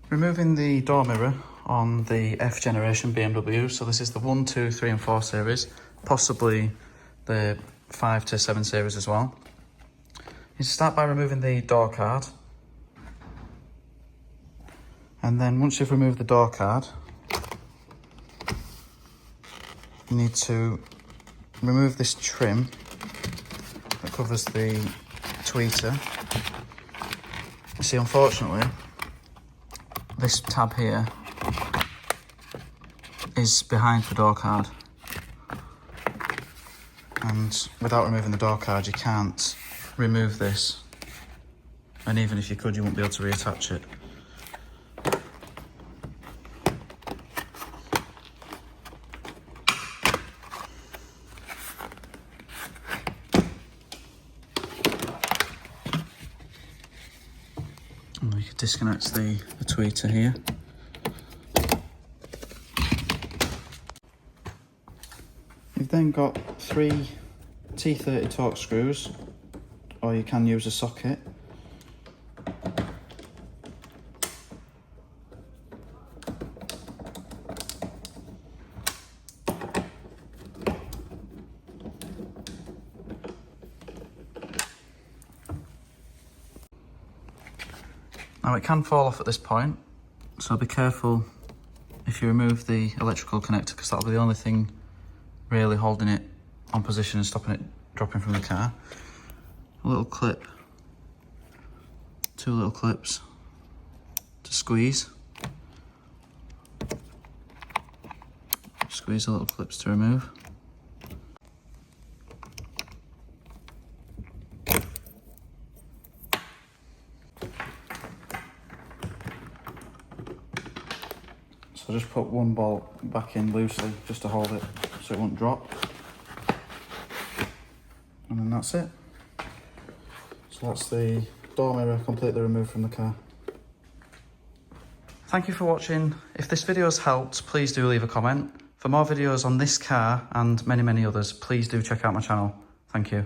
Removing the door mirror on the F generation BMW, so this is the 1, 2, 3 and 4 series, possibly the 5 to 7 series as well. You start by removing the door card, and then once you've removed the door card, you need to remove this trim that covers the tweeter. You see, unfortunately, this tab here is behind the door card, and without removing the door card you can't remove this, and even if you could you won't be able to reattach it. And we can disconnect the tweeter here. You've then got 3 T30 Torx screws, or you can use a socket. Now it can fall off at this point, so be careful if you remove the electrical connector, because that'll be the only thing really holding it on position and stopping it dropping from the car. A little clip, 2 little clips to squeeze. Squeeze the little clips to remove. So just put one bolt back in loosely just to hold it so it won't drop. And then that's it. So that's the door mirror completely removed from the car. Thank you for watching. If this video has helped, please do leave a comment. For more videos on this car and many others, please do check out my channel. Thank you.